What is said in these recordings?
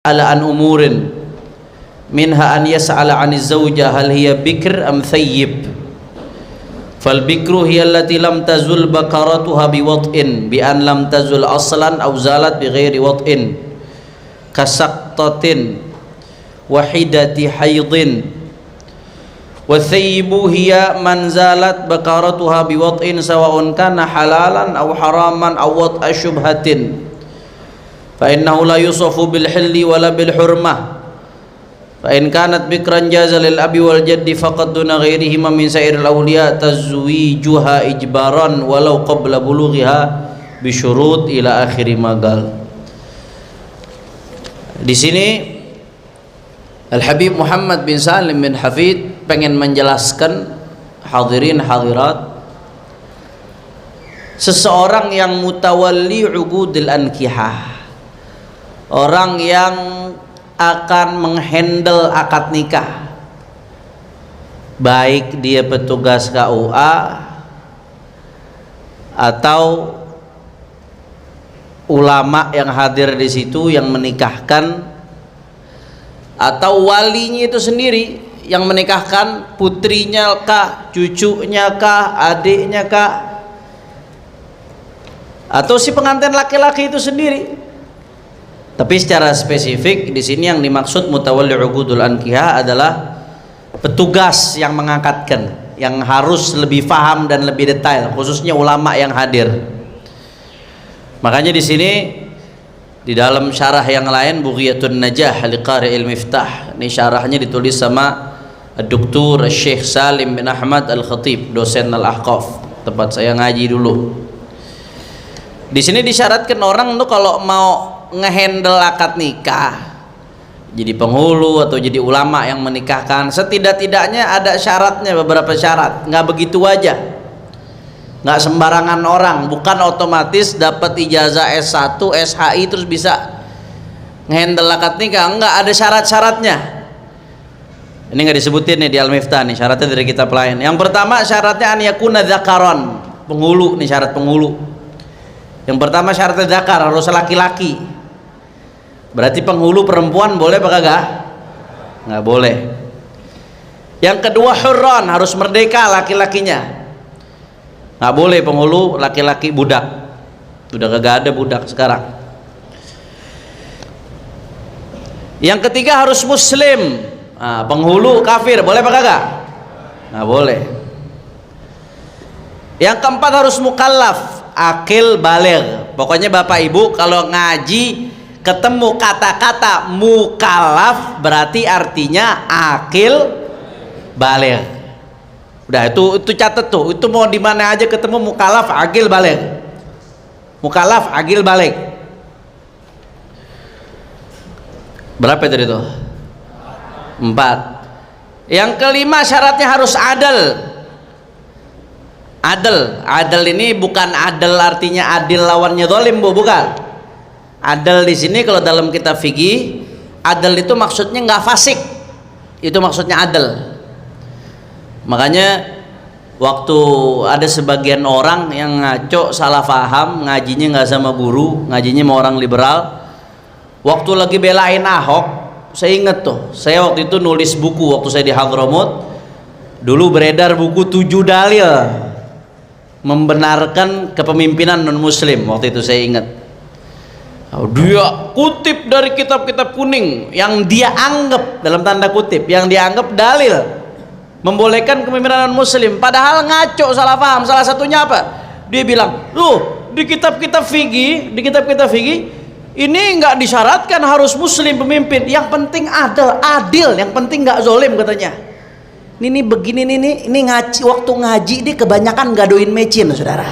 ala an umurin minha an yas'ala 'aniz zawja hal hiya bikr am thayyib. Fal bikru hiya allati lam tazul bakaratuha bi wat'in bi an lam tazul aslan aw zalat bi ghairi wat'in kasaqtatin wahidati haidin. Wa thayyibu hiya man zalat bakaratuha bi wat'in sawa'un kana halalan aw haraman aw wat'a syubhatin fa innahu la yusafu bil hilli wala bil hurmah. Fa in kanat bikran jaza lil abi wal jaddi faqad duna ghairihima min sa'iril awliya tazwijuha ijbaran walau qabla bulughiha bi syurut ila akhiri magal. Di sini Al Habib Muhammad bin Salim bin Hafid pengen menjelaskan hadirin hadirat, seseorang yang mutawalli uqudil ankihah, orang yang akan menghandle akad nikah, baik dia petugas KUA atau ulama yang hadir di situ yang menikahkan, atau walinya itu sendiri yang menikahkan, putrinya kah, cucunya kah, adiknya kah, atau si pengantin laki-laki itu sendiri. Tapi secara spesifik di sini yang dimaksud mutawalli uqudul ankihah adalah petugas yang mengangkatkan, yang harus lebih paham dan lebih detail, khususnya ulama yang hadir. Makanya di sini di dalam syarah yang lain, Bughiyatun Najah liqari'il Miftah, ini syarahnya ditulis sama Dr. Syekh Salim bin Ahmad Al-Khatib, dosen Al-Ahqaf, tempat saya ngaji dulu. Di sini disyaratkan orang tuh kalau mau ngehandle akad nikah, jadi penghulu atau jadi ulama yang menikahkan, setidak-tidaknya ada syaratnya, beberapa syarat. Nggak begitu aja, nggak sembarangan orang, bukan otomatis dapat ijazah S1, SHI terus bisa ngehandle akad nikah. Nggak, ada syarat-syaratnya. Ini nggak disebutin nih di Al-Miftah nih, syaratnya dari kitab lain. Yang pertama syaratnya an yakuna dzakaron, penghulu nih, syarat penghulu. Yang pertama syaratnya dzakar, harus laki-laki. Berarti penghulu perempuan boleh apa kagak? Nggak boleh. Yang kedua hurron, harus merdeka laki-lakinya. Nggak boleh penghulu laki-laki budak. Udah kagak ada budak sekarang. Yang ketiga harus muslim. Nah, penghulu kafir boleh apa kagak? Nggak boleh. Yang keempat harus mukallaf, akil baligh. Pokoknya bapak ibu kalau ngaji ketemu kata-kata mukallaf berarti artinya akil baligh. Udah itu catat tuh, itu mau di mana aja ketemu mukallaf akil baligh. Mukallaf akil baligh. Berapa tadi tuh? 4. Yang kelima syaratnya harus adil. Adil ini bukan adil artinya adil lawannya zalim, bukan. Adil di sini kalau dalam kitab fikih, adil itu maksudnya nggak fasik. Itu maksudnya adil. Makanya waktu ada sebagian orang yang ngaco, salah paham, ngajinya nggak sama guru, ngajinya sama orang liberal. Waktu lagi belain Ahok, saya inget tuh, saya waktu itu nulis buku waktu saya di Hadramut. Dulu beredar buku 7 dalil membenarkan kepemimpinan non muslim. Waktu itu saya ingat, dia kutip dari kitab-kitab kuning yang dia anggap, dalam tanda kutip, yang dia anggap dalil membolehkan kepemimpinan non muslim, padahal ngaco, salah paham. Salah satunya apa? Dia bilang, di kitab-kitab fikih, ini nggak disyaratkan harus muslim pemimpin, yang penting adil, yang penting nggak zolim katanya. Ini begini, ini ngaji, waktu ngaji dia kebanyakan gadoin mecin, saudara.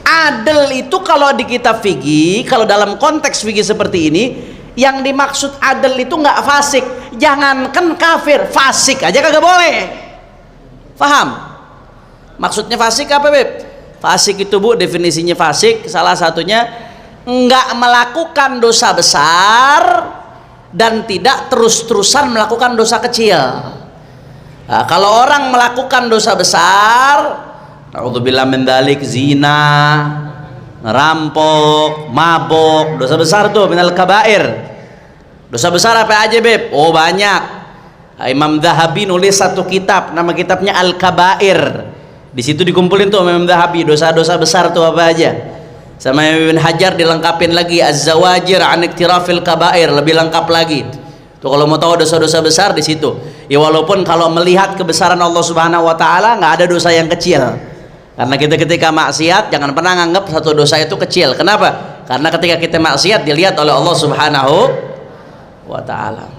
Adil itu kalau di kitab fikih, kalau dalam konteks fikih seperti ini, yang dimaksud adil itu nggak fasik. Jangankan kafir, fasik aja kagak boleh. Paham? Maksudnya fasik apa, Beb? Fasik itu, Bu, definisinya fasik salah satunya nggak melakukan dosa besar dan tidak terus-terusan melakukan dosa kecil. Nah, kalau orang melakukan dosa besar, naudzubillah min dzalik, zina, ngerampok, mabok, dosa besar tuh, minal kabair. Dosa besar apa aja, Beb? Oh, banyak. Imam Zahabi nulis satu kitab, nama kitabnya Al-Kabair. Di situ dikumpulin tuh Imam Zahabi dosa-dosa besar tuh apa aja. Sama Ibn Hajar dilengkapin lagi Az-Zawajir an Iktirafil Kabair, lebih lengkap lagi. Tuh kalau mau tahu dosa-dosa besar di situ. Ya walaupun kalau melihat kebesaran Allah Subhanahu wa taala nggak ada dosa yang kecil. Karena kita ketika maksiat jangan pernah nganggap satu dosa itu kecil. Kenapa? Karena ketika kita maksiat dilihat oleh Allah Subhanahu wa taala.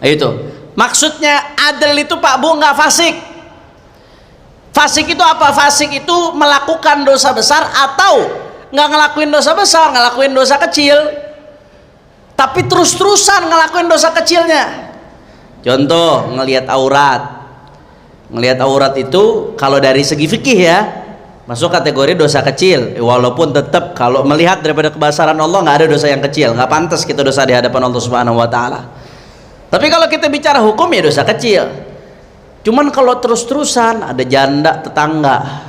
Nah, itu. Maksudnya adil itu Pak Bu nggak fasik. Fasik itu apa? Fasik itu melakukan dosa besar atau nggak ngelakuin dosa besar, ngelakuin dosa kecil, tapi terus-terusan ngelakuin dosa kecilnya. Contoh, ngelihat aurat. Ngelihat aurat itu kalau dari segi fikih ya masuk kategori dosa kecil. Walaupun tetap kalau melihat daripada kebesaran Allah nggak ada dosa yang kecil, nggak pantas kita dosa di hadapan Allah Subhanahu wa taala. Tapi kalau kita bicara hukum ya dosa kecil. Cuman kalau terus-terusan ada janda tetangga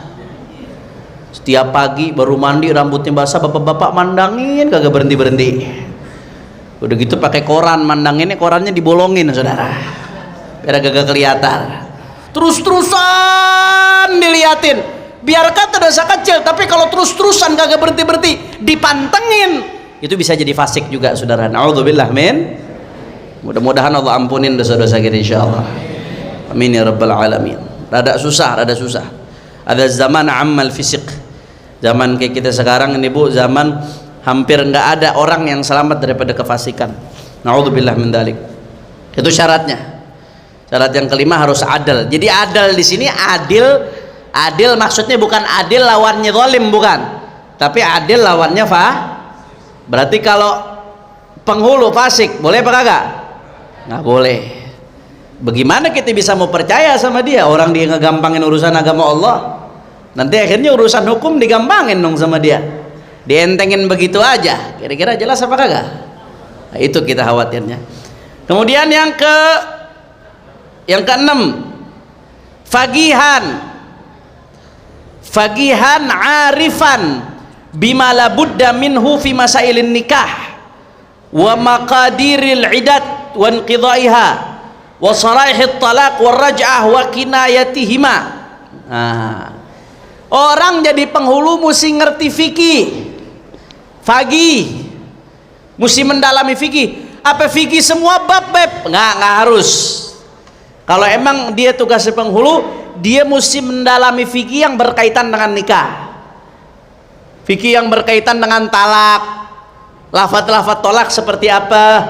setiap pagi baru mandi rambutnya basah, bapak-bapak mandangin kagak berhenti-berhenti. Udah gitu pakai koran, mandanginnya korannya dibolongin saudara biar kagak kelihatan. Terus-terusan diliatin, biar kata dosa kecil, tapi kalau terus-terusan kagak berhenti-berhenti dipantengin, itu bisa jadi fasik juga saudara. Na'udzubillah min. Mudah-mudahan Allah ampunin dosa-dosa kita insyaallah. Amin ya rabbal alamin. Rada susah. Ada zaman ammal fisik. Zaman kayak kita sekarang ini Bu, zaman hampir nggak ada orang yang selamat daripada kefasikan. Na'udzubillah min dzalik. Itu syaratnya. Syarat yang kelima harus adil. Jadi adil di sini adil maksudnya bukan adil lawannya zalim, bukan. Tapi adil lawannya berarti kalau penghulu fasik boleh apa kagak? Nggak boleh. Bagaimana kita bisa mau percaya sama dia? Orang dia ngegampangin urusan agama Allah, nanti akhirnya urusan hukum digampangin dong sama dia, dientengin begitu aja. Kira-kira jelas apa kagak? Nah, itu kita khawatirnya. Kemudian yang keenam, fagihan arifan bima la budda minhu fi masailin nikah wa maqadiril idat wa inqidaiha wa saraihit talaq wa raj'ah wa kinayatihima. Nah, orang jadi penghulu mesti ngerti fikih, faqih, mesti mendalami fikih. Apa fikih semua bab? Nggak harus. Kalau emang dia tugasnya penghulu, dia mesti mendalami fikih yang berkaitan dengan nikah, fikih yang berkaitan dengan talak, lafaz-lafaz tolak seperti apa,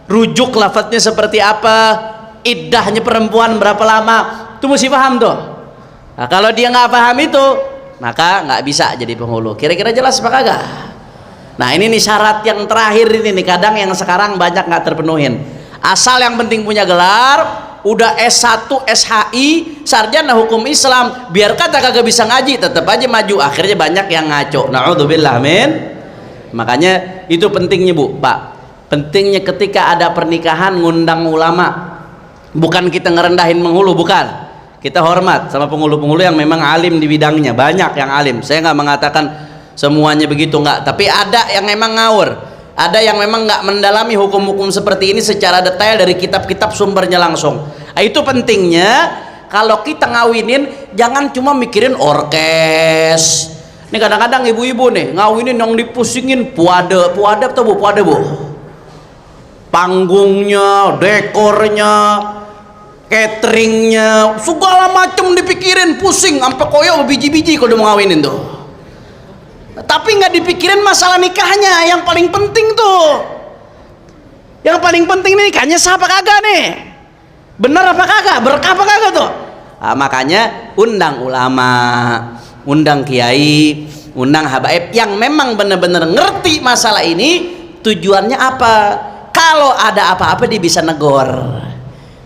rujuk lafaznya seperti apa, iddahnya perempuan berapa lama, itu mesti paham tuh. Nah, kalau dia nggak paham itu, maka nggak bisa jadi penghulu. Kira-kira jelas apa kagak? Nah, ini nih syarat yang terakhir ini nih, kadang yang sekarang banyak nggak terpenuhin. Asal yang penting punya gelar, udah S1, SHI, sarjana hukum Islam, biar kata kagak bisa ngaji, tetap aja maju. Akhirnya banyak yang ngaco. Na'udzubillah min. Makanya itu pentingnya Bu, Pak. Pentingnya ketika ada pernikahan ngundang ulama. Bukan kita ngerendahin penghulu, bukan. Kita hormat sama penghulu-penghulu yang memang alim di bidangnya. Banyak yang alim. Saya nggak mengatakan semuanya begitu, nggak. Tapi ada yang memang ngawur. Ada yang memang nggak mendalami hukum-hukum seperti ini secara detail dari kitab-kitab sumbernya langsung. Nah, itu pentingnya kalau kita ngawinin jangan cuma mikirin orkes. Ini kadang-kadang ibu-ibu nih ngawinin yang dipusingin puade atau puade Bu. Panggungnya, dekornya, cateringnya, segala macam dipikirin, pusing sampai koyo biji-biji kalau mau ngawinin tuh. Tapi nggak dipikirin masalah nikahnya, yang paling penting tuh. Yang paling penting nih nikahnya sah apa kagak nih? Bener apa kagak? Berkah apa kagak tuh? Nah, makanya undang ulama, undang kiai, undang habaib yang memang benar-benar ngerti masalah ini. Tujuannya apa? Kalau ada apa-apa dia bisa negor,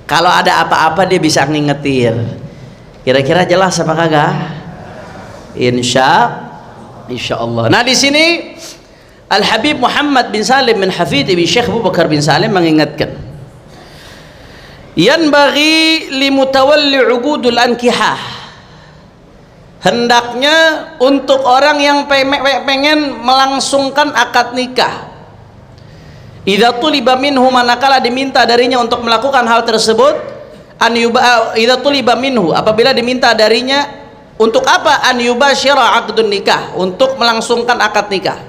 kalau ada apa-apa dia bisa ngingetin. Kira-kira jelas apa kagak? Insya Allah. Nah, di sini Al Habib Muhammad bin Salim bin Hafid bin Syekh Abu Bakar bin Salim mengingatkan, yanbaghi li mutawalli uqudul ankihah, hendaknya untuk orang yang pengen melangsungkan akad nikah, idza tuliba minhu, manakala diminta darinya untuk melakukan hal tersebut, idza tuliba minhu, apabila diminta darinya untuk apa? An yubasyira aqdun nikah, untuk melangsungkan akad nikah.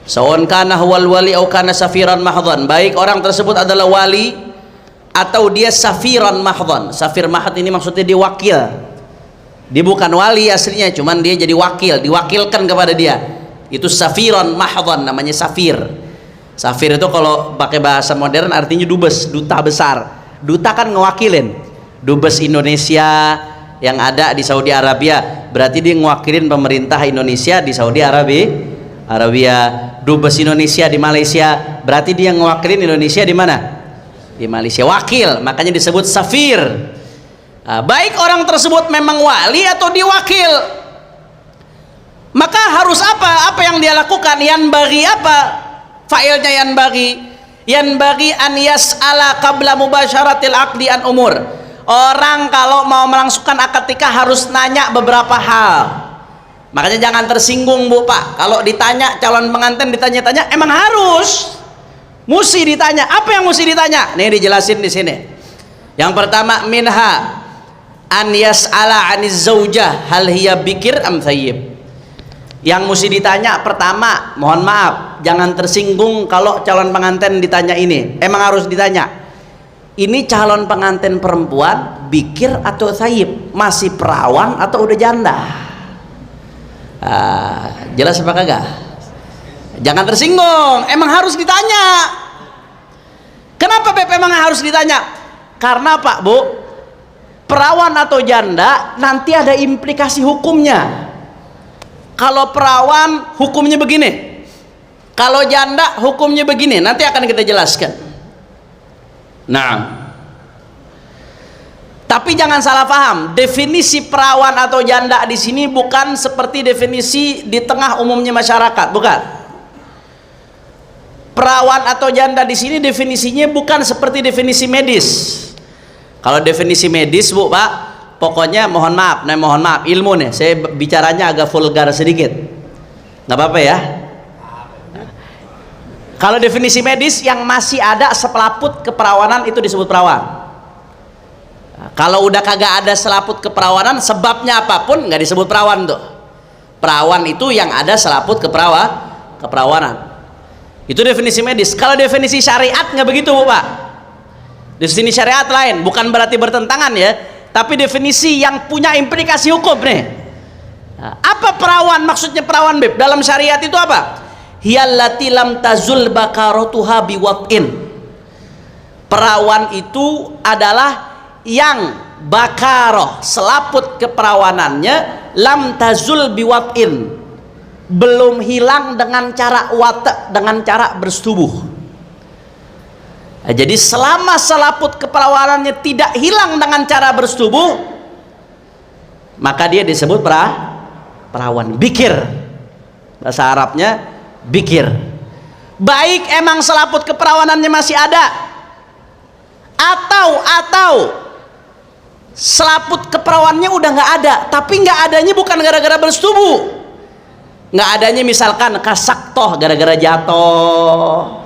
Sawan kana huwal wali au kana safiran mahdhan, baik orang tersebut adalah wali atau dia safiran mahdhan. Safir mahdhan ini maksudnya dia wakil. Dia bukan wali aslinya, cuman dia jadi wakil, diwakilkan kepada dia. Itu safiran mahdhan, namanya safir. Safir itu kalau pakai bahasa modern artinya dubes, duta besar. Duta kan ngewakilin. Dubes Indonesia yang ada di Saudi Arabia, berarti dia ngewakilin pemerintah Indonesia di Saudi Arabia. Dubes Indonesia di Malaysia, berarti dia ngewakilin Indonesia di mana? Di Malaysia. Wakil, makanya disebut safir. Baik orang tersebut memang wali atau diwakil, maka harus apa yang dia lakukan? Yanbaghi apa failnya? Yanbaghi an yas'ala qabla mubasyaratil aqdi an umur. Orang kalau mau melangsungkan akad nikah harus nanya beberapa hal. Makanya jangan tersinggung Bu Pak kalau ditanya calon pengantin, ditanya-tanya, emang harus mesti ditanya. Apa yang mesti ditanya? Nih dijelasin di sini. Yang pertama, minha an yas'ala 'aniz zaujah hal hiya bikir am thayyib. Yang mesti ditanya pertama, mohon maaf, jangan tersinggung kalau calon pengantin ditanya ini. Emang harus ditanya, ini calon pengantin perempuan bikir atau thayyib, masih perawan atau udah janda? Jelas apa kagak? Jangan tersinggung, emang harus ditanya. Kenapa Beb emang harus ditanya? Karena Pak Bu, perawan atau janda nanti ada implikasi hukumnya. Kalau perawan hukumnya begini, kalau janda hukumnya begini, nanti akan kita jelaskan. Nah, tapi jangan salah paham, definisi perawan atau janda di sini bukan seperti definisi di tengah umumnya masyarakat, bukan. Perawan atau janda di sini definisinya bukan seperti definisi medis. Kalau definisi medis Bu Pak, pokoknya mohon maaf ilmu nih, saya bicaranya agak vulgar sedikit, nggak apa-apa ya. Kalau definisi medis yang masih ada selaput keperawanan itu disebut perawan. Kalau udah kagak ada selaput keperawanan, sebabnya apapun, nggak disebut perawan tuh. Perawan itu yang ada selaput keperawanan. Itu definisi medis. Kalau definisi syariat nggak begitu Bu Pak. Definisi syariat lain, bukan berarti bertentangan ya, tapi definisi yang punya implikasi hukum nih. Apa perawan? Maksudnya perawan Beb dalam syariat itu apa? Hiyallati lam tazul bakaratuha biwat'in. Perawan itu adalah yang bakaroh, selaput keperawanannya, lam tazul biwat'in, belum hilang dengan cara wata, dengan cara bersetubuh. Jadi selama selaput keperawanannya tidak hilang dengan cara bersetubuh, maka dia disebut perawan, bikir. Bahasa Arabnya bikir. Baik emang selaput keperawanannya masih ada, atau selaput keperawanannya udah nggak ada, tapi nggak adanya bukan gara-gara bersetubuh, nggak adanya misalkan kasaktoh gara-gara jatuh.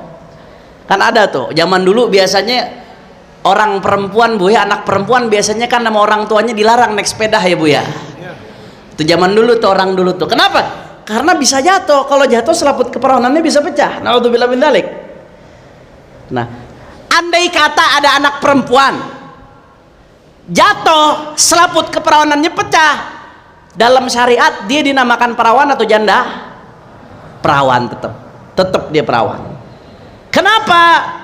Kan ada tuh zaman dulu, biasanya orang perempuan Bu ya, anak perempuan biasanya kan sama orang tuanya dilarang naik sepeda ya Bu ya. Itu zaman dulu tuh, orang dulu tuh. Kenapa? Karena bisa jatuh. Kalau jatuh selaput keperawanannya bisa pecah. Naudzubillah min dzalik. Nah, andai kata ada anak perempuan jatuh, selaput keperawanannya pecah, dalam syariat dia dinamakan perawan atau janda? Perawan, tetap dia perawan. Kenapa?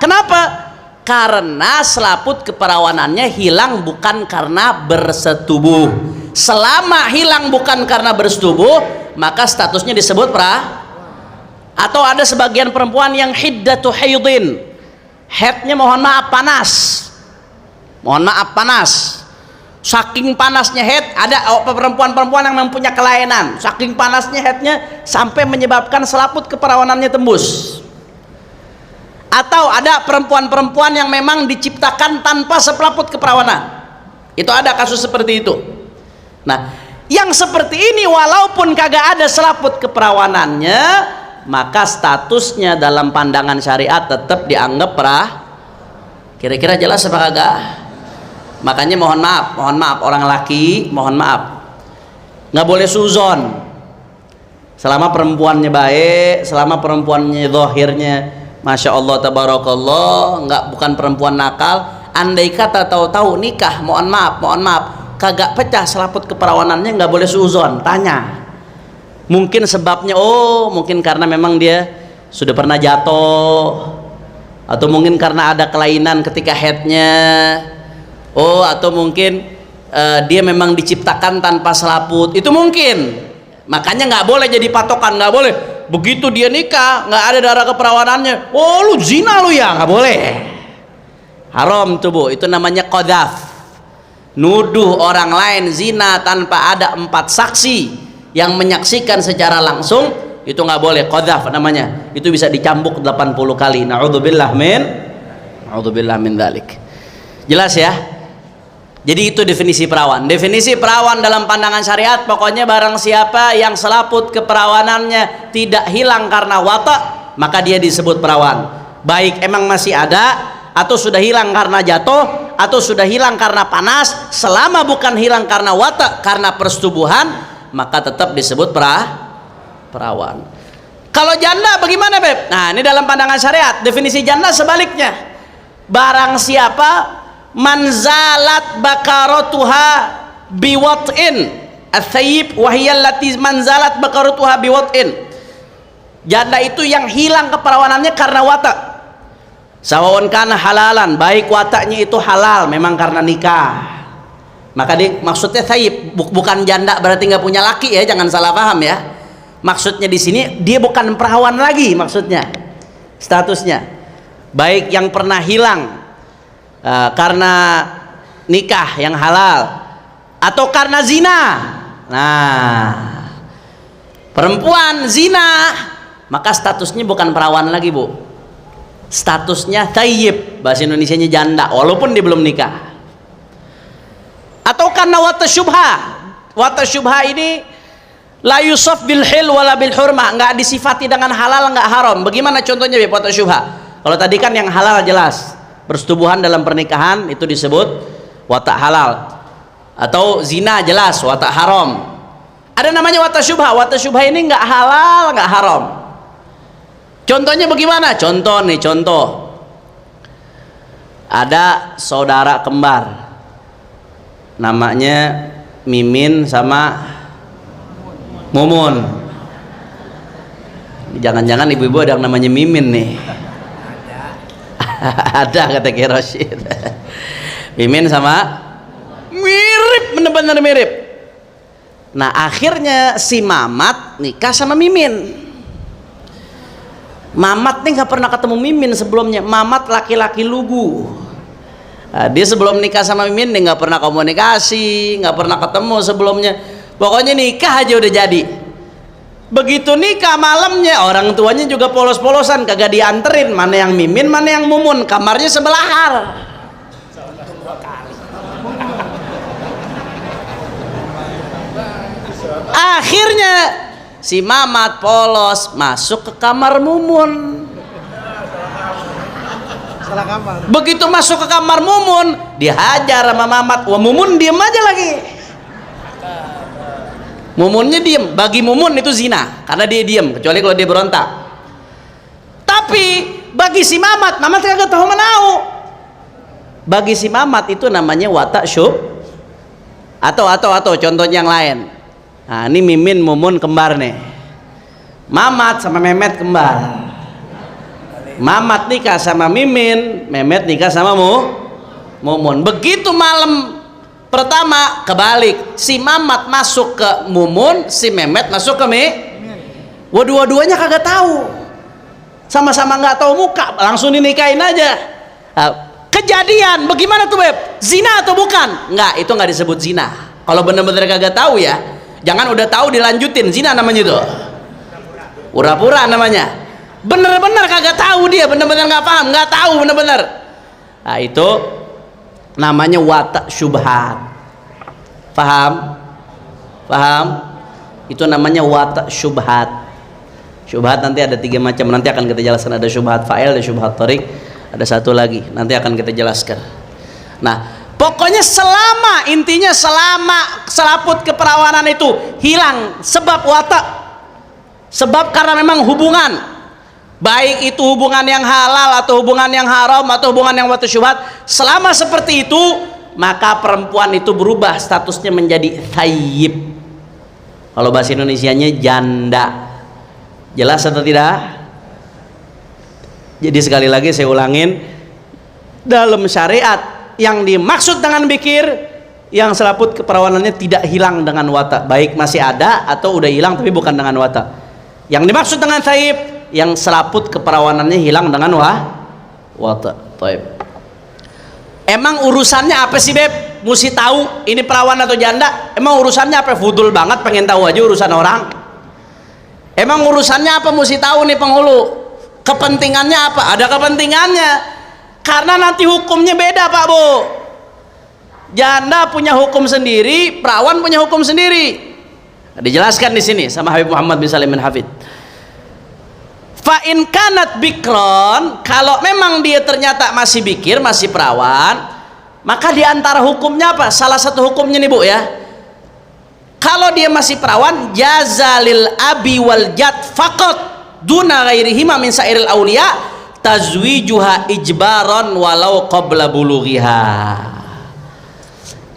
Karena selaput keperawanannya hilang bukan karena bersetubuh. Selama hilang bukan karena bersetubuh, maka statusnya disebut Atau ada sebagian perempuan yang hiddatu haidin, headnya mohon maaf panas, saking panasnya head. Ada perempuan-perempuan yang mempunyai kelainan, saking panasnya headnya sampai menyebabkan selaput keperawanannya tembus. Atau ada perempuan-perempuan yang memang diciptakan tanpa selaput keperawanan. Itu ada kasus seperti itu. Nah, Yang seperti ini walaupun kagak ada selaput keperawanannya, maka statusnya dalam pandangan syariat tetap dianggap Kira-kira jelas apa kagak? Makanya mohon maaf orang laki, mohon maaf, nggak boleh suzon selama perempuannya baik, selama perempuannya zahirnya masya Allah tabarakallah, bukan perempuan nakal. Andai kata tahu-tahu nikah, mohon maaf kagak pecah selaput keperawanannya, nggak boleh suzon. Tanya, mungkin sebabnya mungkin karena memang dia sudah pernah jatuh, atau mungkin karena ada kelainan ketika headnya, atau mungkin dia memang diciptakan tanpa selaput, itu mungkin. Makanya nggak boleh jadi patokan, nggak boleh begitu dia nikah nggak ada darah keperawanannya, lu zina lu ya, nggak boleh. Haram tuh Bu, itu namanya qadzaf. Nuduh orang lain zina tanpa ada 4 saksi yang menyaksikan secara langsung, itu nggak boleh, qadzaf namanya. Itu bisa dicambuk 80 kali. Na'udzubillah min dzalik. Jelas ya? Jadi itu definisi perawan. Definisi perawan dalam pandangan syariat, pokoknya barang siapa yang selaput keperawanannya tidak hilang karena watak, maka dia disebut perawan. Baik emang masih ada, atau sudah hilang karena jatuh, atau sudah hilang karena panas, selama bukan hilang karena watak, karena persetubuhan, maka tetap disebut perawan. Kalau janda bagaimana Beb? Nah ini dalam pandangan syariat, definisi janda sebaliknya. Barang siapa manzalat bakaratuha biwat'in ats-tsayyib wa hiya allati manzalat bakaratuha biwat'in. Janda itu yang hilang keperawanannya karena watak. Sawaun kana halalan, baik wataknya itu halal memang karena nikah, maka maksudnya tsayyib, bukan janda berarti nggak punya laki ya, jangan salah paham ya. Maksudnya di sini dia bukan perawan lagi, maksudnya statusnya baik yang pernah hilang karena nikah yang halal atau karena zina. Nah, perempuan zina maka statusnya bukan perawan lagi Bu, statusnya thayyib, bahasa Indonesianya janda walaupun dia belum nikah. Atau karena wata syubha ini la yusaf bil hil wala bil hurma, nggak disifati dengan halal nggak haram. Bagaimana contohnya wata syubha? Kalau tadi kan yang halal jelas, persetubuhan dalam pernikahan itu disebut watak halal, atau zina jelas watak haram. Ada namanya wata syubha. Wata syubha ini nggak halal nggak haram. Contohnya bagaimana? Contoh ada saudara kembar namanya Mimin sama Mumun. Jangan-jangan ibu-ibu ada yang namanya Mimin nih. Ada kata Ki Rosyid. Mimin sama mirip, benar-benar mirip. Nah akhirnya si Mamat nikah sama Mimin. Mamat nih nggak pernah ketemu Mimin sebelumnya. Mamat laki-laki lugu. Nah, dia sebelum nikah sama Mimin dia nggak pernah komunikasi, nggak pernah ketemu sebelumnya. Pokoknya nikah aja udah jadi. Begitu nikah malamnya orang tuanya juga polos-polosan, kagak dianterin. Mana yang Mimin, mana yang Mumun, kamarnya sebelahan. Akhirnya si Mamat polos masuk ke kamar Mumun. Salah kamar. Begitu masuk ke kamar Mumun, dihajar sama Mamat. Wah Mumun diem aja lagi. Mumunnya diem. Bagi Mumun itu zina karena dia diem, kecuali kalau dia berontak. Tapi bagi si Mamat, Mamat kagak tahu menau. Bagi si Mamat itu namanya watak syub. Atau contohnya yang lain. Nah ini Mimin Mumun kembar nih. Mamat sama Memet kembar. Mamat nikah sama Mimin, Memet nikah sama Mumun. Begitu malam pertama kebalik, si Mamat masuk ke Mumun, si Memet masuk ke Wah dua-duanya kagak tahu, sama-sama nggak tahu muka, langsung dinikahin aja. Kejadian bagaimana tuh Beb? Zina atau bukan? Nggak, itu nggak disebut zina. Kalau bener-bener kagak tahu ya, jangan udah tahu dilanjutin, zina namanya itu. Pura-pura namanya. Bener-bener kagak tahu dia, bener-bener nggak paham, nggak tahu bener-bener. Nah itu namanya watak syubhat. Paham? Paham? Itu namanya wata syubhat. Syubhat nanti ada 3 macam, nanti akan kita jelaskan. Ada syubhat fa'il, ada syubhat tarik, ada satu lagi nanti akan kita jelaskan. Nah, pokoknya intinya selama selaput keperawanan itu hilang sebab watak, sebab karena memang hubungan, baik itu hubungan yang halal atau hubungan yang haram atau hubungan yang watak syubhat, selama seperti itu maka perempuan itu berubah statusnya menjadi thayyib. Kalau bahasa Indonesianya janda. Jelas atau tidak? Jadi sekali lagi saya ulangin, dalam syariat yang dimaksud dengan bikir yang selaput keperawanannya tidak hilang dengan wata, baik masih ada atau udah hilang tapi bukan dengan wata. Yang dimaksud dengan thayyib yang selaput keperawanannya hilang dengan wata. Baik. Emang urusannya apa sih, Beb? Mesti tahu ini perawan atau janda? Emang urusannya apa? Fudul banget pengen tahu aja urusan orang. Emang urusannya apa mesti tahu nih penghulu? Kepentingannya apa? Ada kepentingannya. Karena nanti hukumnya beda, Pak Bu. Janda punya hukum sendiri, perawan punya hukum sendiri. Dijelaskan di sini sama Habib Muhammad bin Salim bin Hafid. Fa in kanat bikron, kalau memang dia ternyata masih bikir, masih perawan, maka di antara hukumnya apa? Salah satu hukumnya nih Bu ya. Kalau dia masih perawan, jazalil abi wal jad faqat duna ghairihima min sairil auliya tazwijuha ijbaron walau qabla bulughiha.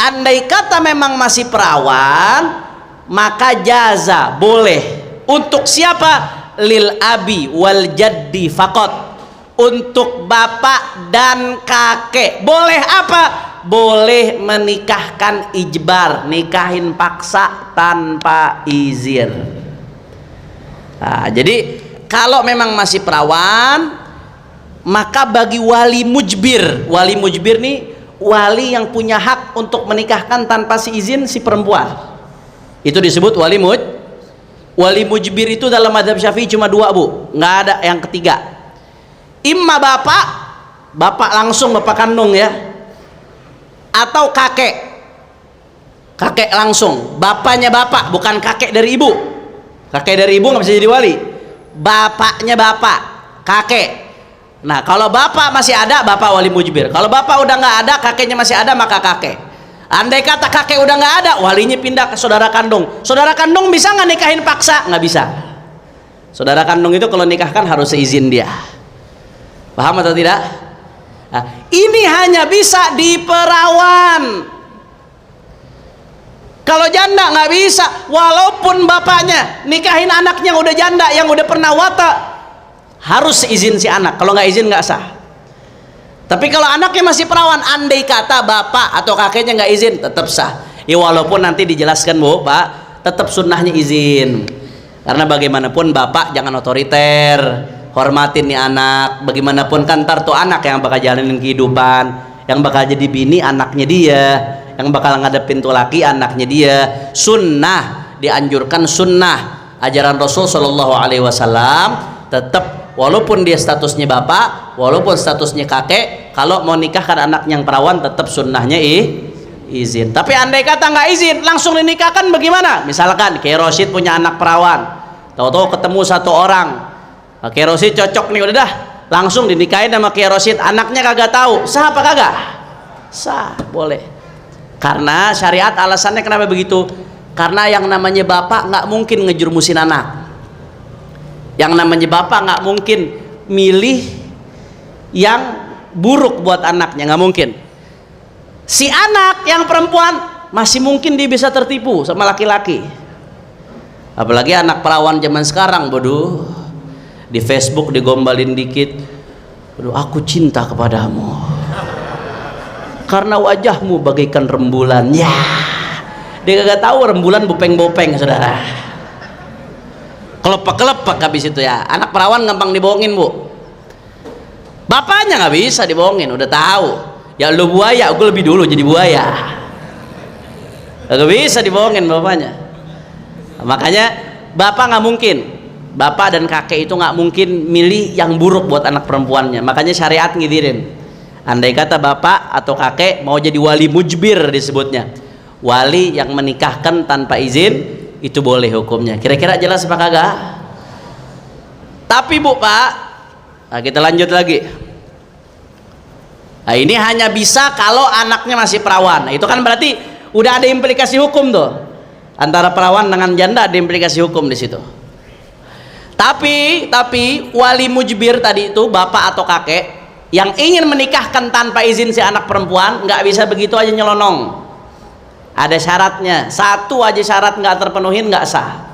Andai kata memang masih perawan, maka jaza boleh untuk siapa? Lil abi wal jaddi faqat, untuk bapak dan kakek. Boleh apa? Boleh menikahkan ijbar, nikahin paksa tanpa izin. Nah, jadi kalau memang masih perawan, maka bagi wali mujbir nih, wali yang punya hak untuk menikahkan tanpa si izin si perempuan, itu disebut wali mujbir. Itu dalam mazhab Syafi'i cuma 2 Bu, nggak ada yang ketiga. Imma bapak langsung, bapak kandung ya, atau kakek langsung, bapaknya bapak, bukan kakek dari ibu. Kakek dari ibu nggak bisa jadi wali, bapaknya bapak, kakek. Nah, kalau bapak masih ada, bapak wali mujbir. Kalau bapak udah nggak ada, kakeknya masih ada, maka kakek. Andai kata kakek udah nggak ada, walinya pindah ke saudara kandung. Saudara kandung bisa nggak nikahin paksa? Nggak bisa. Saudara kandung itu kalau nikahkan harus seizin dia. Paham atau tidak? Nah, ini hanya bisa di perawan. Kalau janda nggak bisa, walaupun bapaknya nikahin anaknya yang udah janda, yang udah pernah wata, harus seizin si anak. Kalau nggak izin nggak sah. Tapi kalau anaknya masih perawan, andai kata bapak atau kakeknya nggak izin, tetap sah. Ya walaupun nanti dijelaskan Bu, Pak, tetap sunnahnya izin. Karena bagaimanapun bapak jangan otoriter, hormatin nih anak. Bagaimanapun kan ntar tuh anak yang bakal jalanin kehidupan, yang bakal jadi bini anaknya dia, yang bakal ngadepin tuh laki anaknya dia. Sunnah dianjurkan, sunnah ajaran Rasul Shallallahu Alaihi Wasallam tetap, walaupun dia statusnya bapak, walaupun statusnya kakek, kalau mau nikahkan anak yang perawan tetap sunnahnya izin. Tapi andai kata nggak izin, langsung dinikahkan bagaimana? Misalkan Kiai Rosyid punya anak perawan, tahu-tahu ketemu satu orang, Kiai Rosyid cocok nih, udah dah langsung dinikahin sama Kiai Rosyid, anaknya kagak tahu, sah apa kagak? Sah, boleh. Karena syariat alasannya kenapa begitu? Karena yang namanya bapak nggak mungkin ngejurumusin anak. Yang namanya bapak nggak mungkin milih yang buruk buat anaknya, nggak mungkin. Si anak yang perempuan masih mungkin dia bisa tertipu sama laki-laki. Apalagi anak perawan zaman sekarang, bodoh. Di Facebook digombalin dikit, bodoh, aku cinta kepadamu karena wajahmu bagaikan rembulan. Ya, dia kagak tahu rembulan bopeng-bopeng, saudara. Kelepek-kelepek habis itu ya. Anak perawan gampang dibohongin Bu, bapaknya nggak bisa dibohongin, udah tahu. Ya lu buaya, gue lebih dulu jadi buaya, nggak bisa dibohongin bapaknya. Makanya bapak nggak mungkin, bapak dan kakek itu nggak mungkin milih yang buruk buat anak perempuannya. Makanya syariat ngidirin, andai kata bapak atau kakek mau jadi wali mujbir disebutnya, wali yang menikahkan tanpa izin itu boleh hukumnya. Kira-kira jelas apa kagak? Tapi Bu Pak, nah kita lanjut lagi. Nah ini hanya bisa kalau anaknya masih perawan. Nah, itu kan berarti udah ada implikasi hukum tuh. Antara perawan dengan janda ada implikasi hukum di situ. Tapi wali mujbir tadi itu bapak atau kakek yang ingin menikahkan tanpa izin si anak perempuan nggak bisa begitu aja nyelonong. Ada syaratnya. Satu aja syarat nggak terpenuhin nggak sah.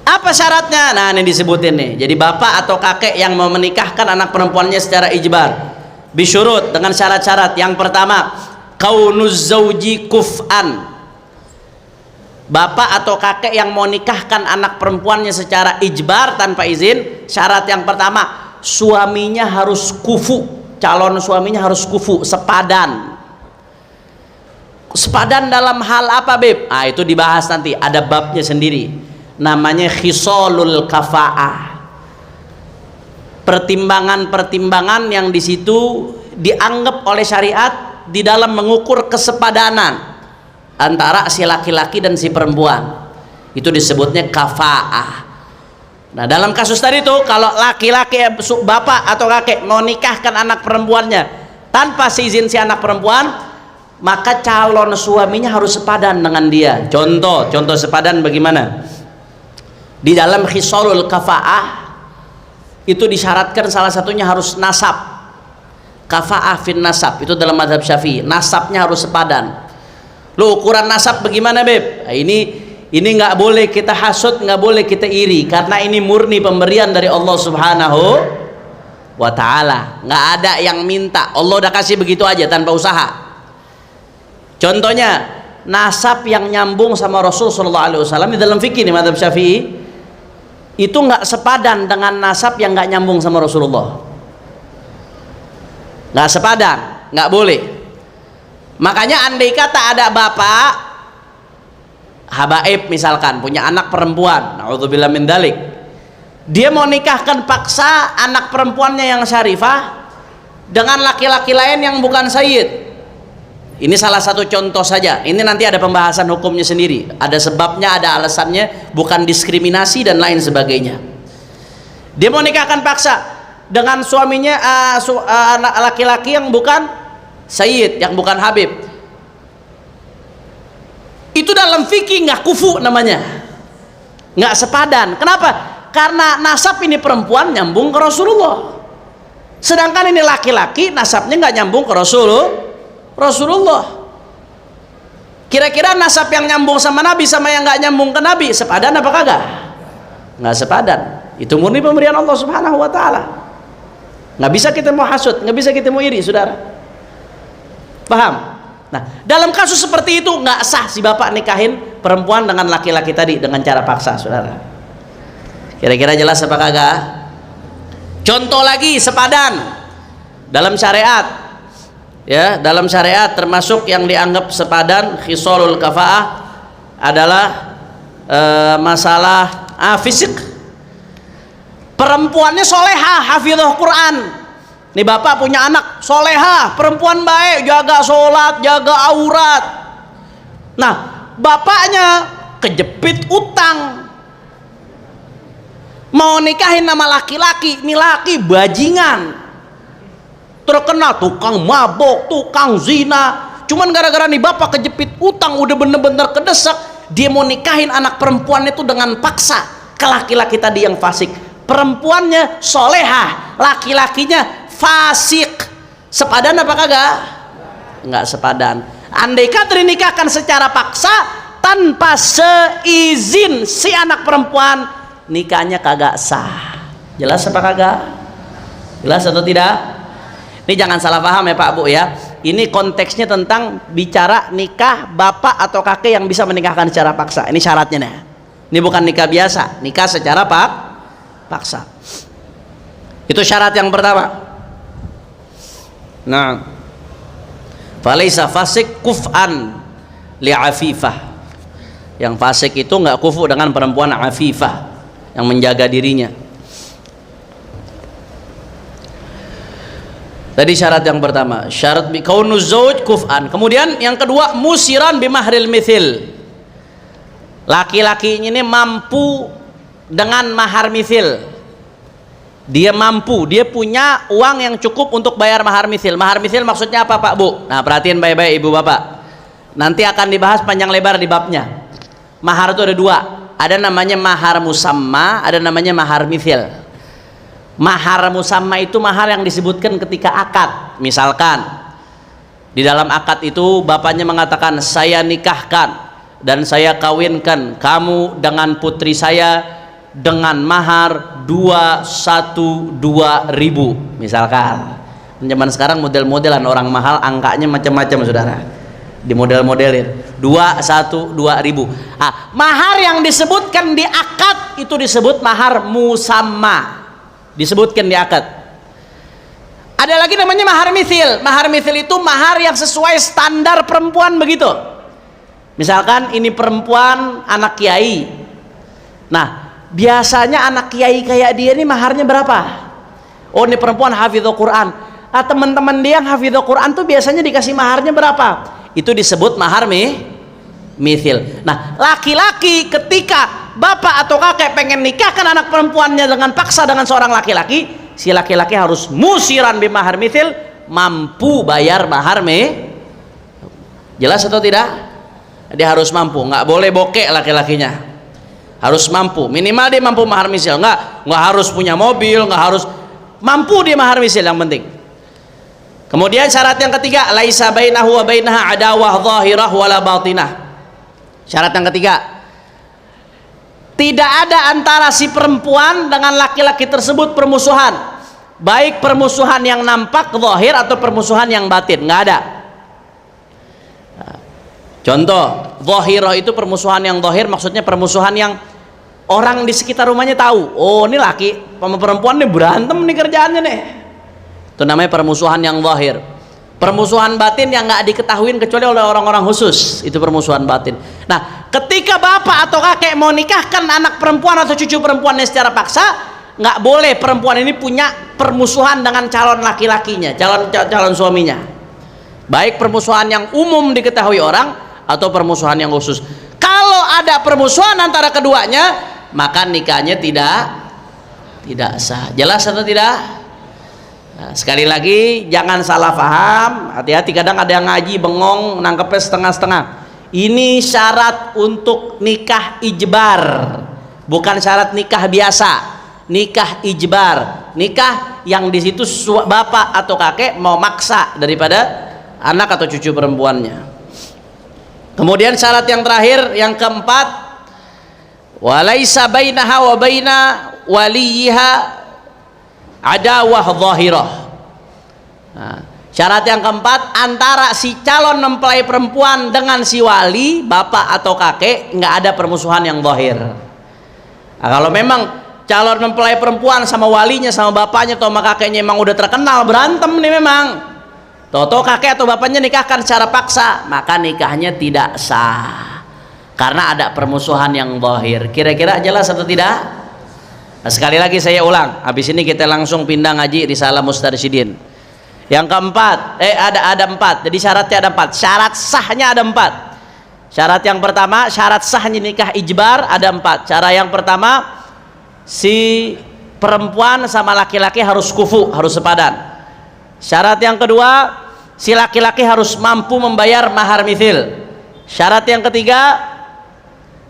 Apa syaratnya? Nah ini disebutin nih. Jadi bapak atau kakek yang mau menikahkan anak perempuannya secara ijbar bisyurut dengan syarat-syarat. Yang pertama, kaunuz zauji kuf'an. Bapak atau kakek yang mau nikahkan anak perempuannya secara ijbar tanpa izin, syarat yang pertama, suaminya harus kufu. Calon suaminya harus kufu, sepadan. Sepadan dalam hal apa, Beb? Ah itu dibahas nanti, ada babnya sendiri. Namanya khisalul kafa'ah. Pertimbangan-pertimbangan yang di situ dianggap oleh syariat di dalam mengukur kesepadanan antara si laki-laki dan si perempuan. Itu disebutnya kafa'ah. Nah dalam kasus tadi tuh, kalau laki-laki bapak atau kakek mau nikahkan anak perempuannya tanpa seizin si anak perempuan, maka calon suaminya harus sepadan dengan dia. Contoh sepadan bagaimana? Di dalam khisalul kafa'ah itu disyaratkan salah satunya harus nasab. Kafa'ah fin nasab itu dalam mazhab Syafi'i, nasabnya harus sepadan. Lo ukuran nasab bagaimana, Beb? Nah, ini nggak boleh kita hasud, nggak boleh kita iri, karena ini murni pemberian dari Allah Subhanahu wa Ta'ala. Nggak ada yang minta, Allah udah kasih begitu aja tanpa usaha. Contohnya nasab yang nyambung sama Rasul Sallallahu Alaihi Wasallam di dalam fikih nih mazhab Syafi'i itu nggak sepadan dengan nasab yang nggak nyambung sama Rasulullah. Nggak sepadan, nggak boleh. Makanya andai kata ada bapak habaib misalkan punya anak perempuan, naudzubillah min dzalik, dia mau nikahkan paksa anak perempuannya yang syarifah dengan laki-laki lain yang bukan sayyid. Ini salah satu contoh saja. Ini nanti ada pembahasan hukumnya sendiri, ada sebabnya, ada alasannya, bukan diskriminasi dan lain sebagainya. Dia mau nikahkan paksa dengan suaminya anak laki-laki yang bukan sayyid, yang bukan habib. Itu dalam fikih nggak kufu namanya, nggak sepadan. Kenapa? Karena nasab ini perempuan nyambung ke Rasulullah, sedangkan ini laki-laki nasabnya nggak nyambung ke Rasulullah. Kira-kira nasab yang nyambung sama Nabi sama yang nggak nyambung ke Nabi sepadan apa kagak? Nggak sepadan. Itu murni pemberian Allah Subhanahu wa Ta'ala. Nggak bisa kita mau hasud, nggak bisa kita mau iri, saudara. Paham? Nah, dalam kasus seperti itu nggak sah si bapak nikahin perempuan dengan laki-laki tadi dengan cara paksa, saudara. Kira-kira jelas apa kagak? Contoh lagi sepadan dalam syariat, ya, dalam syariat termasuk yang dianggap sepadan khisalul kafa'ah adalah masalah fisik. Perempuannya solehah, hafizah Quran. Nih bapak punya anak solehah, perempuan baik, jaga sholat, jaga aurat. Nah bapaknya kejepit utang, mau nikahin nama laki-laki, ini laki bajingan, terkenal tukang mabok, tukang zina. Cuman gara-gara nih bapak kejepit utang, udah bener-bener kedesak, dia mau nikahin anak perempuan itu dengan paksa ke laki-laki tadi yang fasik. Perempuannya solehah, laki-lakinya fasik. Sepadan apa kagak? Nggak sepadan. Andai kata dinikahkan secara paksa tanpa seizin si anak perempuan, nikahnya kagak sah. Jelas apa kagak? Jelas atau tidak? Ini jangan salah paham ya Pak Bu ya. Ini konteksnya tentang bicara nikah bapak atau kakek yang bisa menikahkan secara paksa. Ini syaratnya nih. Ini bukan nikah biasa, nikah secara paksa. Itu syarat yang pertama. Nah, falaisa fasik kuf'an li'afifah. Yang fasik itu nggak kufu dengan perempuan afifah yang menjaga dirinya. Tadi syarat yang pertama, syarat bi kaunuz zauj kuf'an. Kemudian yang kedua, musiran bi mahril mithil. Laki-laki ini mampu dengan mahar mithil. Dia mampu, dia punya uang yang cukup untuk bayar mahar mithil. Mahar mithil maksudnya apa, Pak, Bu? Nah, perhatiin baik-baik Ibu Bapak. Nanti akan dibahas panjang lebar di babnya. Mahar itu ada dua. Ada namanya mahar musamma, ada namanya mahar mithil. Mahar musamma itu mahar yang disebutkan ketika akad. Misalkan di dalam akad itu bapaknya mengatakan, saya nikahkan dan saya kawinkan kamu dengan putri saya dengan mahar 212.000 misalkan. Zaman sekarang model-modelan orang mahal, angkanya macam-macam saudara, di model-modelin 212.000. Mahar yang disebutkan di akad itu disebut mahar musamma, disebutkan di akad. Ada lagi namanya mahar mithil. Mahar mithil itu mahar yang sesuai standar perempuan begitu. Misalkan ini perempuan anak kiai. Nah, biasanya anak kiai kayak dia ini maharnya berapa? Oh, ini perempuan hafizul Quran. Teman-teman dia yang hafizul Quran tuh biasanya dikasih maharnya berapa? Itu disebut mahar mithil. Nah, laki-laki ketika bapak atau kakek pengen nikahkan anak perempuannya dengan paksa dengan seorang laki-laki, si laki-laki harus musiran bi mahar mithil, mampu bayar mahar Jelas atau tidak? Dia harus mampu, nggak boleh bokek laki-lakinya, harus mampu. Minimal dia mampu mahar mithil, nggak harus punya mobil, nggak harus, mampu dia mahar mithil yang penting. Kemudian syarat yang ketiga, laisa bainahu wa bainaha adawah zahirah wala batinah. Syarat yang ketiga, tidak ada antara si perempuan dengan laki-laki tersebut permusuhan, baik permusuhan yang nampak zahir atau permusuhan yang batin, nggak ada. Contoh, zahirah itu permusuhan yang zahir, maksudnya permusuhan yang orang di sekitar rumahnya tahu, oh ini laki sama perempuan nih berantem nih kerjaannya nih. Itu namanya permusuhan yang zahir. Permusuhan batin yang nggak diketahui kecuali oleh orang-orang khusus, itu permusuhan batin. Nah, ketika bapak atau kakek mau nikahkan anak perempuan atau cucu perempuannya secara paksa, nggak boleh perempuan ini punya permusuhan dengan calon laki-lakinya, calon suaminya. Baik permusuhan yang umum diketahui orang atau permusuhan yang khusus. Kalau ada permusuhan antara keduanya, maka nikahnya tidak sah. Jelas atau tidak? Nah, sekali lagi jangan salah paham, hati-hati, kadang ada yang ngaji bengong nangkepnya setengah-setengah. Ini syarat untuk nikah ijbar, bukan syarat nikah biasa. Nikah ijbar, nikah yang di situ bapak atau kakek mau maksa daripada anak atau cucu perempuannya. Kemudian syarat yang terakhir, yang keempat, walaisa bainaha wa baina waliha adawah zahirah. Nah, syarat yang keempat, antara si calon mempelai perempuan dengan si wali, bapak atau kakek, nggak ada permusuhan yang zahir. Nah, kalau memang calon mempelai perempuan sama walinya, sama bapaknya atau sama kakeknya memang udah terkenal berantem nih memang, toto kakek atau bapaknya nikahkan secara paksa, maka nikahnya tidak sah karena ada permusuhan yang zahir. Kira-kira jelas atau tidak? Nah, sekali lagi saya ulang, habis ini kita langsung pindah ngaji Risalah Mustarsyidin. Yang keempat, ada empat. Jadi syaratnya ada empat. Syarat sahnya ada empat. Syarat yang pertama, syarat sahnya nikah ijbar ada empat. Cara yang pertama, si perempuan sama laki-laki harus kufu, harus sepadan. Syarat yang kedua, si laki-laki harus mampu membayar mahar mithil. Syarat yang ketiga,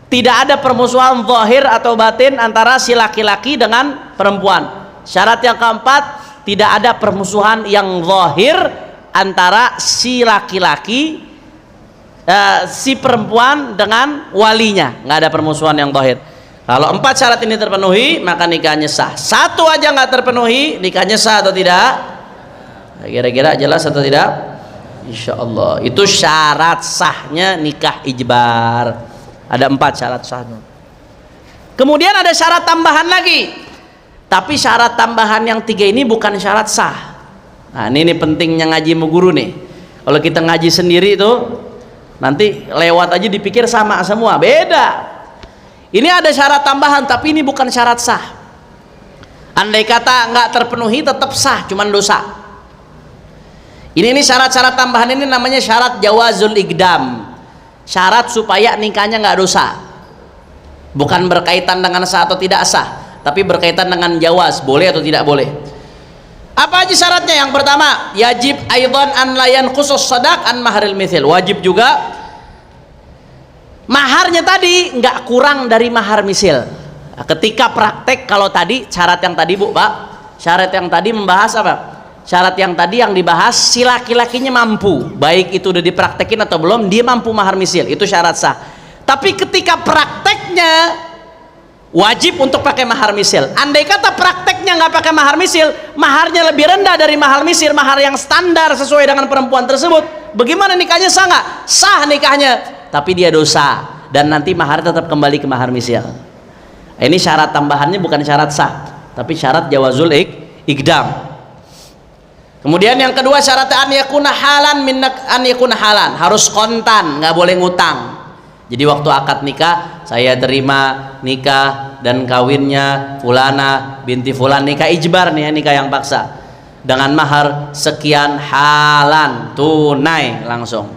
tidak ada permusuhan zahir atau batin antara si laki-laki dengan perempuan. Syarat yang keempat, tidak ada permusuhan yang zahir antara si laki-laki si perempuan dengan walinya, nggak ada permusuhan yang zahir. Kalau empat syarat ini terpenuhi, maka nikahnya sah. Satu aja nggak terpenuhi, nikahnya sah atau tidak? Kira-kira jelas atau tidak? Insya Allah itu syarat sahnya nikah ijbar. Ada empat syarat sahnya. Kemudian ada syarat tambahan lagi, tapi syarat tambahan yang tiga ini bukan syarat sah. Nah, ini pentingnya ngaji mu guru nih. Kalau kita ngaji sendiri itu nanti lewat aja dipikir sama semua, beda. Ini ada syarat tambahan, tapi ini bukan syarat sah. Andai kata nggak terpenuhi tetap sah, cuman dosa. Ini syarat-syarat tambahan ini namanya syarat jawazul iqdam. Syarat supaya nikahnya nggak dosa. Bukan berkaitan dengan sah atau tidak sah, tapi berkaitan dengan jawaz, boleh atau tidak boleh. Apa aja syaratnya? Yang pertama, yajib aidan an layan khusus sadaq an maharil mithil. Wajib juga maharnya tadi nggak kurang dari mahar misil. Ketika praktek, kalau tadi syarat yang tadi Bu, Pak, syarat yang tadi membahas apa? Syarat yang tadi yang dibahas si laki-lakinya mampu, baik itu udah dipraktekin atau belum, dia mampu mahar misil, itu syarat sah. Tapi ketika prakteknya wajib untuk pakai mahar misil. Andai kata prakteknya nggak pakai mahar misil, maharnya lebih rendah dari mahar misil, mahar yang standar sesuai dengan perempuan tersebut, bagaimana nikahnya sah nggak? Sah nikahnya, tapi dia dosa dan nanti mahar tetap kembali ke mahar misil. Ini syarat tambahannya, bukan syarat sah, tapi syarat jawazul iqdam. Kemudian yang kedua syarat an yakuna halan, harus kontan, nggak boleh ngutang. Jadi waktu akad nikah, saya terima nikah dan kawinnya fulana binti fulan, nikah ijbar nih, nikah yang paksa, dengan mahar sekian halan, tunai langsung.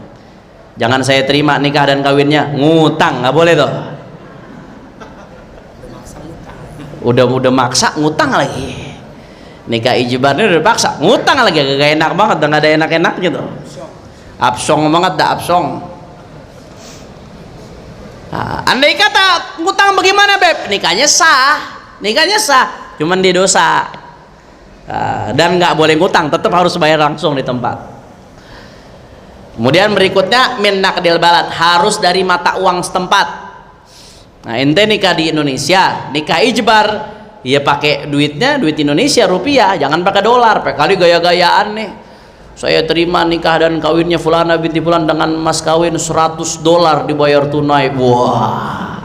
Jangan saya terima nikah dan kawinnya ngutang, nggak boleh tuh. Udah maksa ngutang lagi. Nikah ijbarnya udah paksa ngutang lagi, gak enak banget, udah gak ada enak-enak gitu, absong banget dah, absong. Nah, andai kata ngutang bagaimana Beb? Nikahnya sah, cuman dia dosa. Dan nggak boleh ngutang, tetap harus bayar langsung di tempat. Kemudian berikutnya min naqdil balad, harus dari mata uang setempat. Nah, ente nikah di Indonesia, nikah ijbar, ya pakai duitnya, duit Indonesia, rupiah, jangan pakai dolar. Pakai kali gaya-gayaan nih, saya terima nikah dan kawinnya fulana binti fulan dengan mas kawin $100 dibayar tunai. Wah,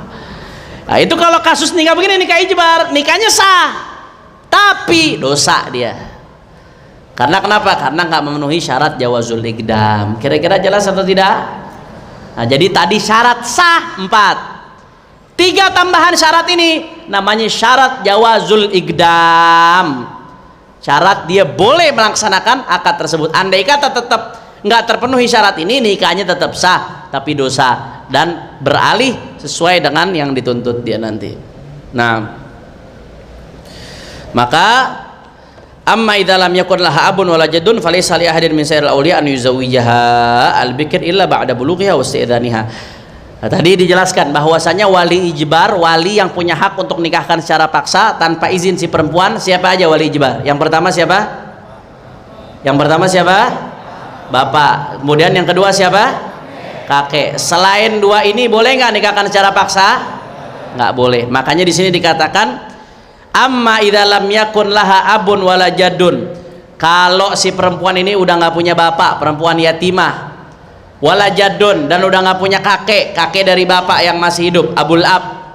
nah itu kalau kasus nikah begini, nikah ijbar, nikahnya sah tapi dosa dia. Karena kenapa? Karena nggak memenuhi syarat jawazul iqdam. Kira-kira jelas atau tidak? Nah, jadi tadi syarat sah 4, 3 tambahan syarat ini namanya syarat jawazul iqdam. Syarat dia boleh melaksanakan akad tersebut. Andai kata tetap nggak terpenuhi syarat ini, nikahnya tetap sah tapi dosa dan beralih sesuai dengan yang dituntut dia nanti. Nah, maka amma idza lam yakun laha abun wala jaddun falaysa li ahadin min sairil awliya an yuzawwijaha al-bikr illa ba'da bulughiha wa isti'daniha. Nah, tadi dijelaskan bahwasanya wali ijbar, wali yang punya hak untuk nikahkan secara paksa tanpa izin si perempuan, siapa aja wali ijbar? Yang pertama siapa? Bapak. Kemudian yang kedua siapa? Kakek. Selain 2 ini boleh nggak nikahkan secara paksa? Nggak boleh. Makanya di sini dikatakan amma idza lam yakun laha abun wala jaddun. Kalau si perempuan ini udah nggak punya bapak, perempuan yatimah, wala jaddun, dan udah nggak punya kakek dari bapak yang masih hidup, abul ab,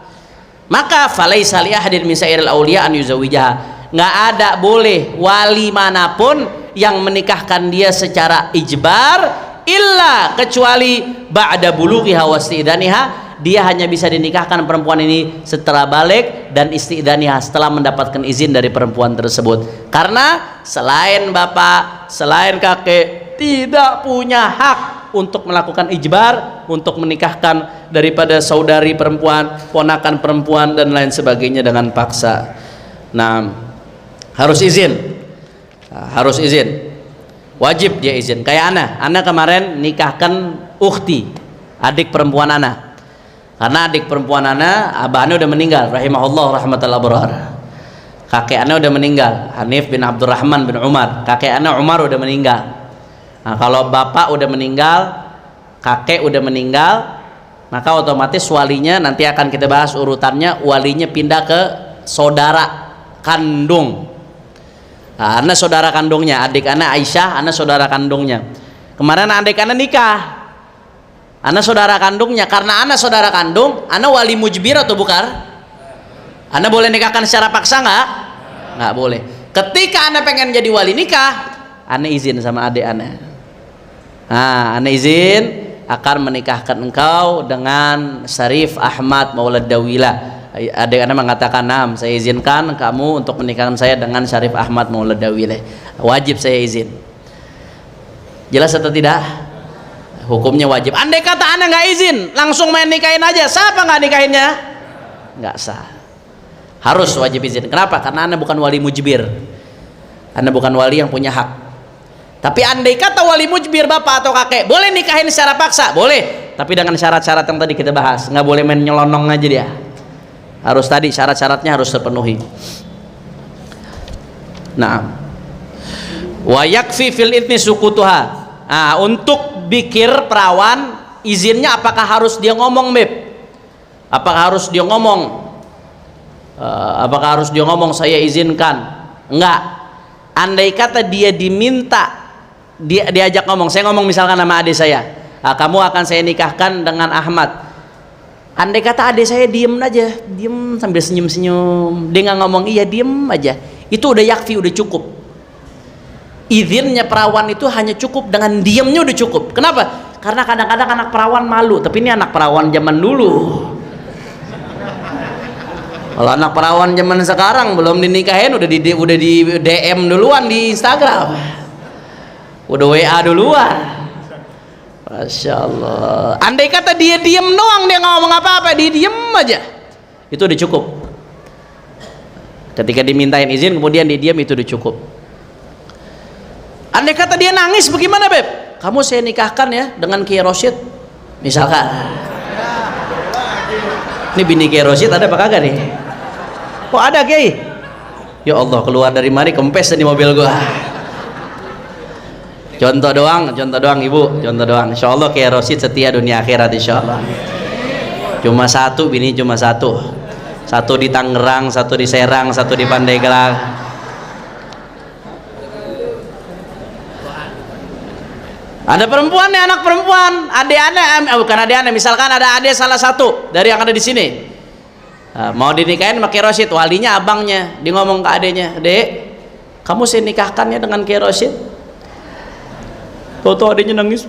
maka falaisa li ahadin min sairil auliya an yuzawijaha, nggak ada boleh wali manapun yang menikahkan dia secara ijbar illa kecuali ba'da bulughiha wa istidaniha, dia hanya bisa dinikahkan perempuan ini setelah balik dan istidaniha, setelah mendapatkan izin dari perempuan tersebut. Karena selain bapak, selain kakek tidak punya hak untuk melakukan ijbar, untuk menikahkan daripada saudari perempuan, ponakan perempuan dan lain sebagainya dengan paksa. Nah, harus izin, wajib dia izin. Kayak Ana kemarin nikahkan ukhti, adik perempuan Ana, karena adik perempuan Ana, abahnya udah meninggal, rahimahullah rahmatal abrar. Kakek Ana udah meninggal, Hanif bin Abdurrahman bin Umar. Kakek Ana Umar udah meninggal. Nah, kalau bapak udah meninggal, kakek udah meninggal, maka otomatis walinya nanti akan kita bahas urutannya, walinya pindah ke saudara kandung. Nah, Ana saudara kandungnya, adik Ana Aisyah, Ana saudara kandungnya. Kemarin adik Ana nikah, Ana saudara kandungnya. Karena Ana saudara kandung, Ana wali mujbir atau bukan? Ana boleh nikahkan secara paksa nggak? Nggak boleh. Ketika Ana pengen jadi wali nikah, Ana izin sama adik Ana. Nah, Ana izin akan menikahkan engkau dengan Syarif Ahmad Maulad Dawila. Adik Ana mengatakan, "Nam, saya izinkan kamu untuk menikahkan saya dengan Syarif Ahmad Maulad Dawila." Wajib saya izin. Jelas atau tidak? Hukumnya wajib. Andai kata anda nggak izin, langsung main nikahin aja, sah apa nggak nikahinnya? Nggak sah. Harus wajib izin. Kenapa? Karena anda bukan wali mujbir. Anda bukan wali yang punya hak. Tapi andai kata wali mujbir, bapak atau kakek, boleh nikahin secara paksa, boleh. Tapi dengan syarat-syarat yang tadi kita bahas. Nggak boleh main nyelonong aja dia. Harus tadi syarat-syaratnya harus terpenuhi. Nah, wa yakfi fil idni sukutuha. Nah, untuk bikir perawan izinnya apakah harus dia ngomong, Beb? Apakah harus dia ngomong? Apakah harus dia ngomong saya izinkan? Enggak. Andai kata dia diminta, dia diajak ngomong, saya ngomong misalkan sama adik saya, kamu akan saya nikahkan dengan Ahmad. Andai kata adik saya diem aja, diem sambil senyum-senyum, dia nggak ngomong iya, diem aja, itu udah yakfi, udah cukup. Izinnya perawan itu hanya cukup, dengan diemnya udah cukup. Kenapa? Karena kadang-kadang anak perawan malu, tapi ini anak perawan zaman dulu. Kalau anak perawan zaman sekarang belum dinikahin udah di DM duluan di Instagram, udah WA duluan. Masya Allah. Andai kata dia diem doang, dia nggak ngomong apa-apa, dia diem aja, itu udah cukup. Ketika dimintain izin kemudian dia diem, itu udah cukup. Andai kata dia nangis, bagaimana, Beb? Kamu saya nikahkan ya dengan Kiai Rosyid misalkan. Ini bini Kiai Rosyid ada apa kagak nih? Kok ada, Kiai? Ya Allah, keluar dari mari kempes di mobil gua. Contoh doang Ibu, contoh doang. Insya Allah Kiai Rosyid setia dunia akhirat, insya Allah. Cuma satu bini, cuma satu di Tangerang, satu di Serang, satu di Pandeglang. Ada perempuan nih, anak perempuan, bukan adik-adik, misalkan ada adik salah satu dari yang ada di sini, mau dinikahin sama Kiai Rosyid, walinya abangnya, dia ngomong ke adiknya, Dek, kamu saya nikahkan ya dengan Kiai Rosyid. Toto adiknya nangis.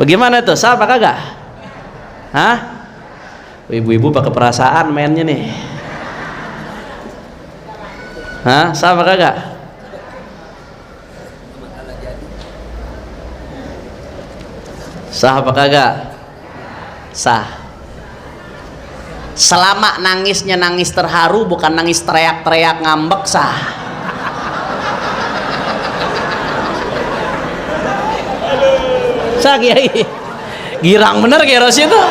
Bagaimana tuh? Sah apa kagak? Hah? Ibu-ibu pakai perasaan mainnya nih. Hah? Sah apa kagak? Sah apa kagak? Sah. Selama nangisnya nangis terharu, bukan nangis teriak-teriak ngambek, sah. Sah, Kiai. Girang bener Kiai Rosyid tuh.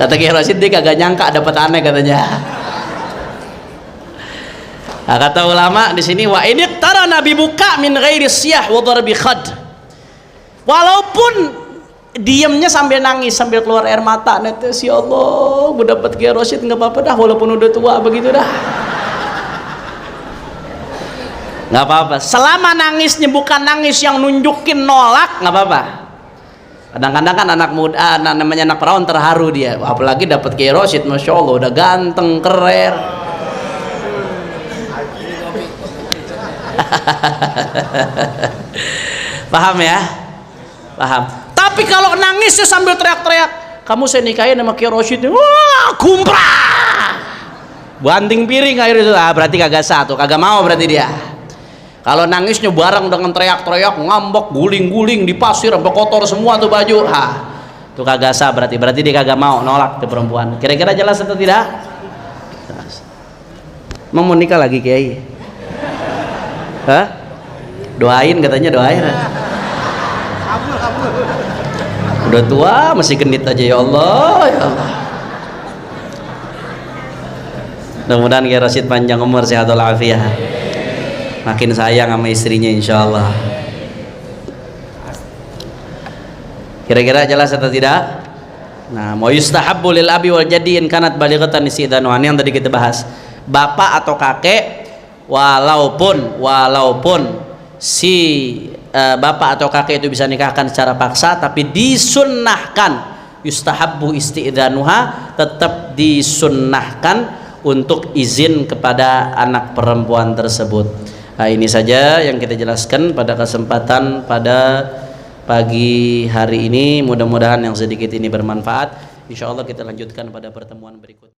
Kata Kiai Rosyid dia kagak nyangka dapat aneh katanya. Nah, kata ulama di sini, wa ini tara nabi buka min ghairi siyah wa darbi khad. Walaupun diamnya sambil nangis, sambil keluar air mata, netes, ya Allah, gue dapet Kiai Rosyid, nggak apa-apa dah, walaupun udah tua begitu dah, nggak apa-apa. Selama nangisnya bukan nangis yang nunjukin nolak, nggak apa-apa. Kadang-kadang kan anak muda, namanya anak perawan terharu dia, apalagi dapet Kiai Rosyid, masya Allah, udah ganteng, keren. Paham ya? Paham. Tapi kalau nangisnya sambil teriak-teriak, kamu saya nikahin sama Kiai Rosyid, wah, kumprah, banting piring akhirnya itu, berarti kagak sah tuh, kagak mau berarti dia. Kalau nangisnya bareng dengan teriak-teriak, ngambek, guling-guling di pasir sampai kotor semua tuh baju, itu kagak sah berarti dia kagak mau, nolak tuh perempuan. Kira-kira jelas atau tidak? Jelas. Mau nikah lagi Kiai? Hah? Doain katanya, doain. Udah tua masih genit aja, ya Allah, ya Allah. Mudah-mudahan Kiai Rosyid panjang umur, sehat walafiat, makin sayang sama istrinya insyaallah. Kira-kira jelas atau tidak? Nah, mau yustahabbu lil abi wal jaddi in kanat balighatan istidanu, yang tadi kita bahas. Bapak atau kakek walaupun si bapak atau kakek itu bisa nikahkan secara paksa, tapi disunnahkan, yustahabbu isti'danuha, tetap disunnahkan untuk izin kepada anak perempuan tersebut. Nah, ini saja yang kita jelaskan pada kesempatan pada pagi hari ini. Mudah-mudahan yang sedikit ini bermanfaat. Insyaallah kita lanjutkan pada pertemuan berikutnya.